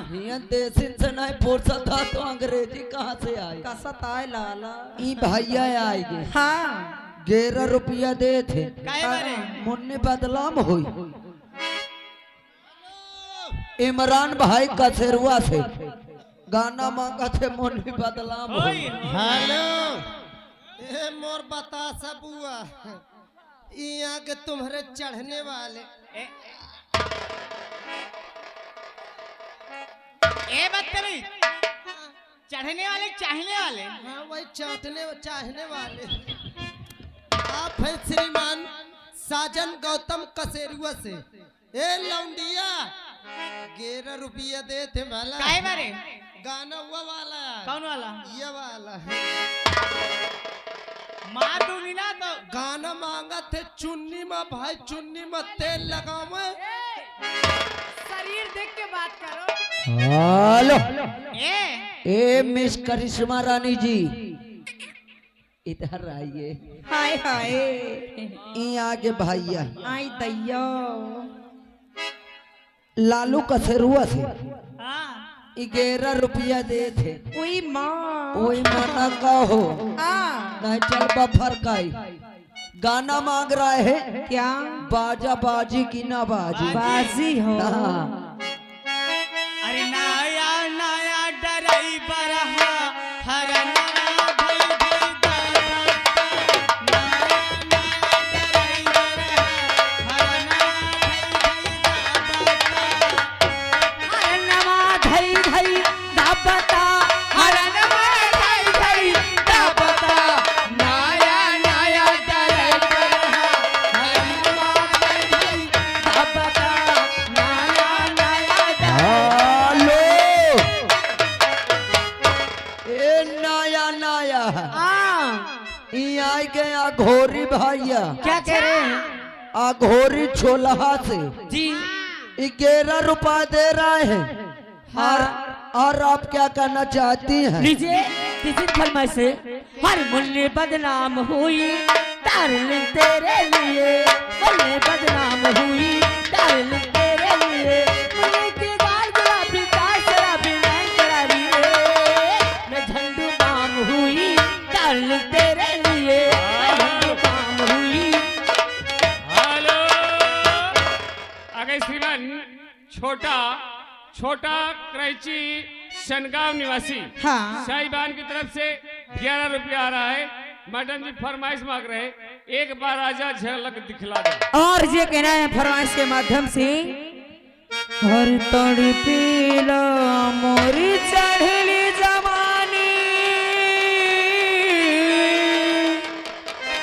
हियन देसी से नहीं फुर्सत था तो अंग्रेजी कहाँ से आई? कसत आए लाला। ई भैया आएगे। हाँ 11 रुपया दे थे। काहे बारे? मुन्नी बदलाम हुई। इमरान भाई कसेरुआ से गाना मांगा थे, मुन्नी बदलाम हुई। हेलो ए मोर बता सबुआ यहाँ के तुम्हारे चढ़ने वाले ए बदतमीज, चढ़ने वाले चाहने वाले। हाँ वही चाहने वाले आप हैं श्रीमान साजन गौतम कसेरुआ से। ए लौंडिया 11 रुपया दे थे भला। काहे बारे? गाना हुआ वाला। कौन वाला? ये वाला मार दूंगी ना तो। गाना मांगा थे चुन्नी में भाई, चुन्नी में तेल लगावे। शरीर देख के बात करो। हेलो ए मिस करिश्मा रानी जी, इधर आइए। हाय हाय ई आगे भैया आई दैया। लालू कसेरुआ से हाँ 11 रुपया दे थे। ओई माँ। ओई माना कहो हाँ नहीं चल बफर काई। गाना मांग रहा है क्या? बाजा बाजी की ना बाजी। बाजी हो। हाँ। अरे नया नया ड्राइवर हर नया भाई घोरी भैया क्या कह रहे हैं? अघोरी छोलहा से जी 11 रुपया दे रहे हैं। और आप क्या करना चाहती हैं? लीजिए किसी फरमाइश से। हर मुन्ने बदनाम हुई डार्लिंग तेरे लिए, मुन्ने बदनाम हुई डार्लिंग तेरे लिए। मुन्ने के गाल गुलाबी गाल शराबी नैन शराबी रे, मैं झंडू बाम हुई डार्लिंग तेरे लिए, मैं झंडू बाम हुई। हेलो आगे श्रीमान छोटा करैची सनगांव निवासी हाँ साहिबान की तरफ से 11 रुपया आ रहा है। मैडम जी फरमाइश मांग रहे हैं, एक बार आजा झलक दिखला दो। और ये कहना है फरमाइश के माध्यम से। हर तड़पेला मोरी चढ़ली जवानी,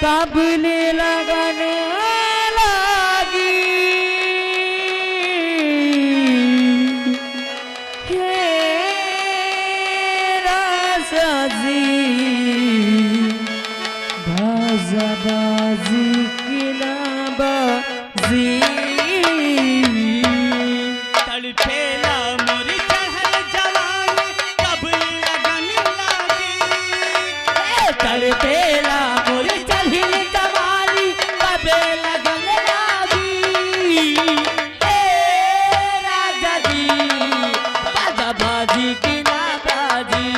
कबले लगन लागी। हे राजा जी बाजी की ना बाजी। तड़पेला मोरी चढ़ल जवानी, कब लगन लागी। तड़पेला मोरी चढ़ल जवानी, कब लगन लागी। ए राजा जी बाजी की ना बाजी।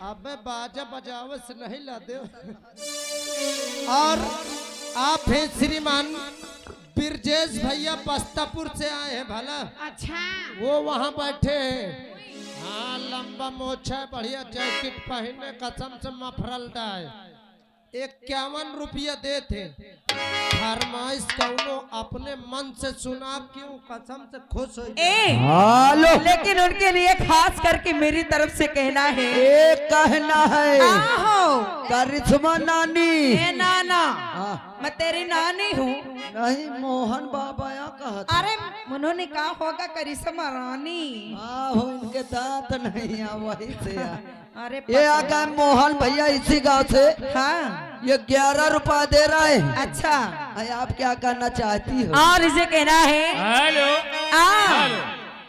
अबे बाजा बजावे से नहीं ला दे। और आप हैं श्रीमान बिरजेश भैया बस्तापुर से आए हैं भला। अच्छा वो वहाँ बैठे हैं। हाँ लंबा मोछा बढ़िया जैकेट पहने कसम से मफरल डाय 51 रुपया दे थे। फरमाइश कौनो अपने मन से सुना, क्यों कसम से खुश हो। हेलो लेकिन उनके लिए खास करके मेरी तरफ से कहना है। एक कहना है आहो करिश्मा नानी। ए नाना हाँ। मैं तेरी नानी हूँ। नहीं मोहन बाबा या कहता। अरे उन्होंने कहा होगा करिश्मा रानी। आहो इनके दांत नहीं आ वही से आ। अरे ये आका मोहन भैया इसी गांव से। हाँ ये 11 रुपया दे रहे हैं। अच्छा अरे आप क्या करना चाहती हो? और इसे कहना है। हेलो आ हेलो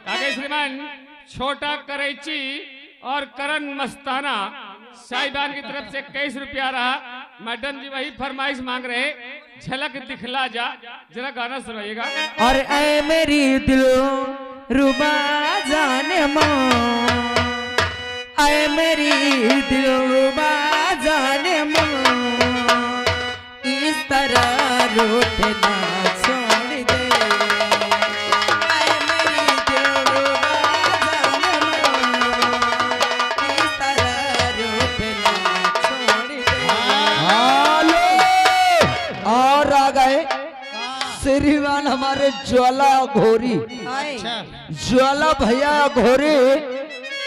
आगे श्रीमान छोटा करैची और करण मस्ताना साहिबान की तरफ से 21 रुपया रहा। मैडम जी वही फरमाइश मांग रहे, झलक दिखला जा। जरा गाना सुनाइएगा। और ऐ मेरी दिलो रुबा जाने माँ, ऐ मेरी दिलो रुबा जाने माँ, इस तरह रोते ना छोड़ दे। ऐ मेरी दिलो रुबा जाने माँ, इस तरह रोते ना छोड़ दे। हेलो, और आ गए श्रीमान हमारे ज्वाला घोरी, अच्छा ज्वाला भैया घोरी।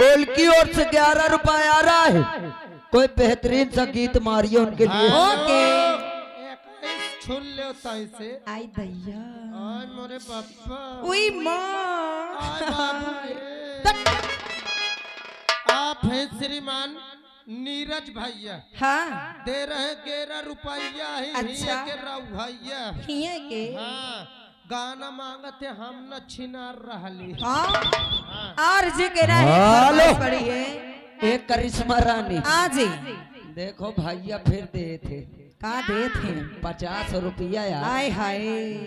उनकी ओर से 11 रुपए आ रहा है। कोई बेहतरीन सा गीत मारिए उनके लिए। ओके। छुल ले से आई भैया, आय मोरे बापा, उई माँ, आय बाबू रे। आप हैं श्रीमान नीरज भैया, हाँ दे रहे 11 रुपया ही अच्छा। के राव भैया। हिये के, हाँ गाना मांगते हम न छिनार रहली। हाँ और जी के रहे हेलो। फरमाइश पड़ी है। एक करिश्मा रानी, हाँ जी, देखो भैया फिर दे थे का दे थे? 50 रुपया यार। हाय हाय,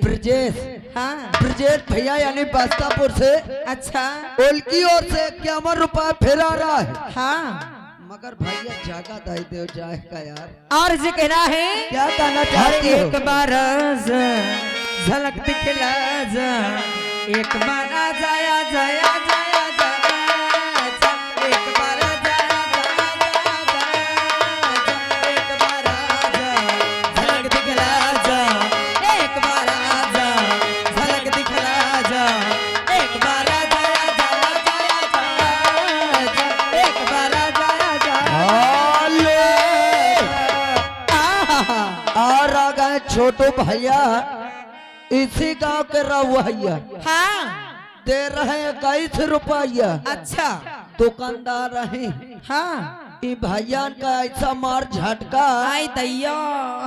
ब्रजेश, हाँ ब्रजेश भैया यानी बस्तापुर से अच्छा, उनकी ओर से 51 रुपया फिर आ रहा है। हाँ मगर भैया जागा दाई दे जाएगा यार। और जी कह रहा है, क्या कहना हर चाहती हो? एक बार झलक दिखला जा, एक बार आ जाया जाया जाया जा, एक बार आ जाया जाया जाया, एक बार आ जा, झलक दिखला जा, एक बार आ जा, झलक दिखला जा, एक बार आ जाया जाया जाया, एक बार आ जाया जाया। और आ गए छोटू भैया, इसी गांव के रवैया, हाँ दे रहे 21 रुपया। अच्छा, दुकानदार रहे हाँ ई भैया का ऐसा मार झटका आई दैया,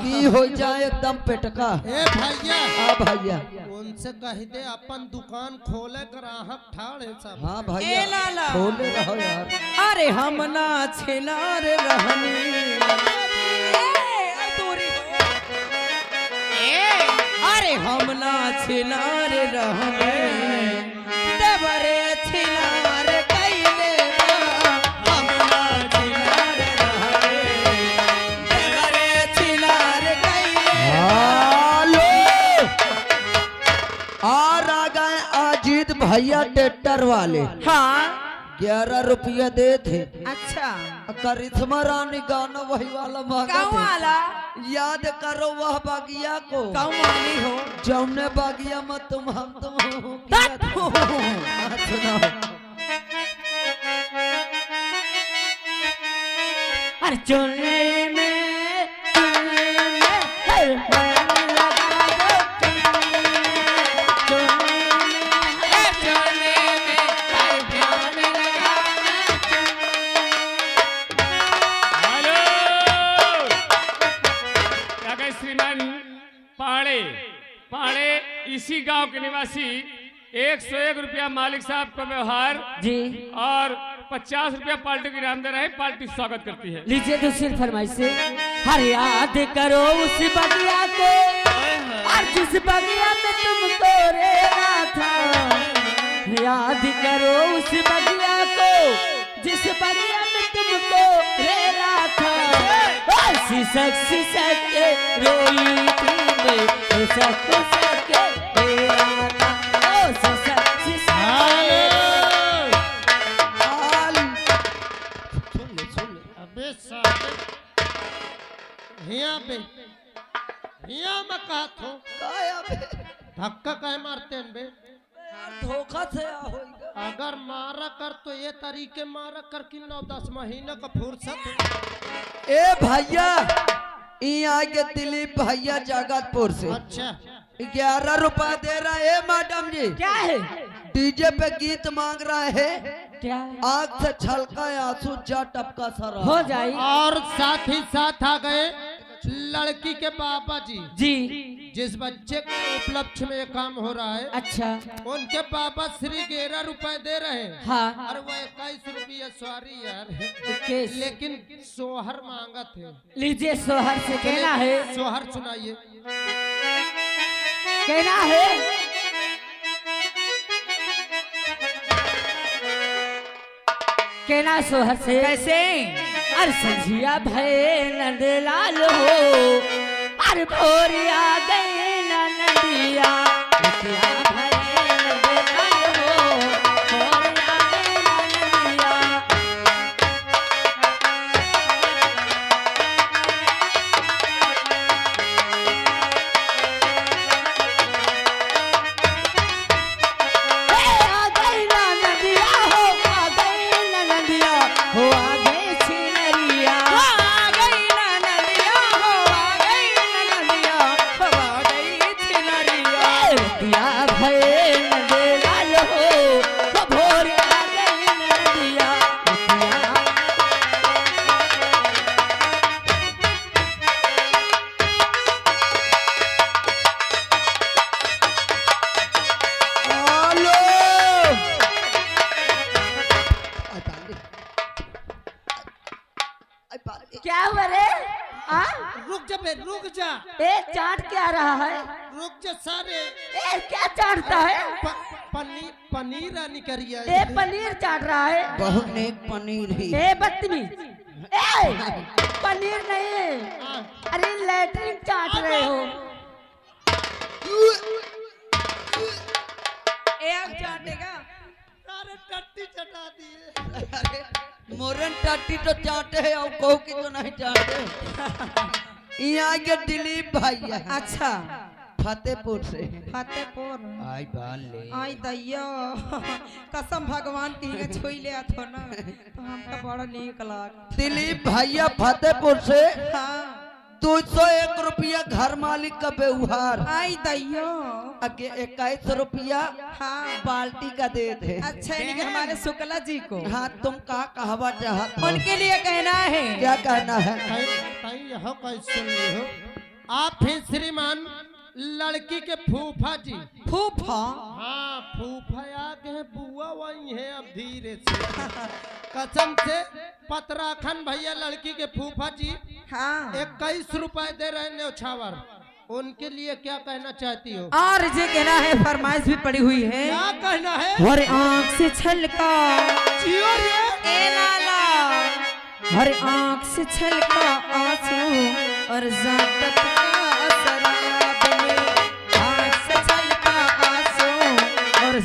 की हो जाए एकदम पेटका। ए भैया, हाँ भैया, उनसे कह दे अपन दुकान खोले, ग्राहक ठाड़े सब। हाँ ए भैया लाला, बोले रहो यार। अरे हम ना छिनार रहनी, अरे हम ना छिनार रहनी, देवरे छिनार कैले बा, हम ना छिनार रहनी, देवरे छिनार कैले। हेलो, और आ गए अजीत भैया ट्रैक्टर वाले, हाँ 11 रुपया दे थे। अच्छा, करिश्मा रानी गाना वही वाला मांगा गाँव थे। वाला याद करो वह बागिया को, गाँव वाली हो, जौने बागिया में तुम हम तुम हो किया था। हाँ, सुनाओ। अरे चुनने में हर मन लगा दो, चुनने में हर ध्यान लगा दो। हेलो, क्या कहे श्रीमान पाड़े, पाड़े इसी गांव के निवासी 101 रुपया मालिक साहब का व्यवहार जी और 50 रुपया पार्टी की इनाम दे रहे हैं। पार्टी स्वागत करती है। लीजिए दूसरी फरमाइश से, हर याद करो उस बगिया को, और जिस बगिया में तुमको रेला था, याद करो उस बगिया को, जिस बगिया में तुमको रेला था, और सिसक सिसक के रोई थी मैं, सिसक सिसक के रेला था, ओ सिसक सिसक के। अबे साले, हिया बे, हिया में कहत हो, काया बे, धक्का कहे मारते हैं बे? धोखा से आ होइगा। अगर मारा कर तो ये तरीके मारा कर कि 9-10 महीने का फुर्सत। ए भैया, यहाँ के दिलीप भैया जगतपुर से अच्छा 11 रुपया दे रहा है मैडम जी। क्या है? डीजे पे गीत मांग रहा है, क्या आग से छलका आंसू जा टपका सरा हो जाए? और साथ ही साथ आ गए लड़की के बाबा जी जी जिस बच्चे के उपलक्ष्य में ये काम हो रहा है, अच्छा उनके बाबा श्री 11 रुपए दे रहे हैं। हाँ और वो 21 रुपये, सॉरी यार, केस। लेकिन सोहर मांगा थे। लीजिए सोहर से कहना है, सोहर सुनाइए। कहना है कहना सोहर से कैसे अर संझिया भय नंदलाल हो अर भोरिया गए नंदिया संझिया भय नंदलाल हो भोरिया गए नंदिया आ गई नंदिया हो आ गई नंदिया हो आ गई छिनरिया आ गई नंदिया हो आ गई नंदिया हो आ गई छिनरिया रतिया भय नंदलाल हो भोर आ गई नंदिया रतिया हेलो क्या हुआ रे आ रुक जा बे, रुक जा, ए चाट क्या रहा है रुक जा सारे। ए क्या चाटता है पनीर आनी करिए। ए पनीर चाट रहा है बहुत नेक पनीर ही। ए बदतमीज ए पनीर नहीं है अरे लैट्रिन चाट रहे हो एक चाटेगा सारे टट्टी चटा दिए। अरे मोरन टाटी तो चाटे है और कहो की तो नहीं चाटे। यहाँ के दिलीप भैया अच्छा फतेहपुर से फतेहपुर आई बाल ले आई दैया कसम भगवान की है छुई ले आथो ना तो हमका बड़ा नीक लाग। दिलीप भैया फतेहपुर से हाँ 201 रुपया घर मालिक का व्यवहार, आई दैया 21 रुपया हाँ बाल्टी का दे दे। अच्छा यानी कि हमारे शुक्ला जी को हाँ तुम का कहवा चाहत हो? उनके लिए कहना है क्या कहना है? यह कैसे सुन ली हो आप ही श्रीमान लड़की के फूफा जी। फूफा हाँ फूफा आगे है, बुआ वही है अब धीरे से। कसम से पतराखन भैया लड़की के फूफा जी हाँ 21 रुपए दे रहे हैं न्यौछावर। उनके लिए क्या कहना चाहती हो? और जे कहना है फरमाइश भी पड़ी हुई है क्या कहना है? और आँख से छलका जियो रे। ए लाला हर आँख से छलका आंसू और ज़ाकत का शराब में आँख से छलका आंसू और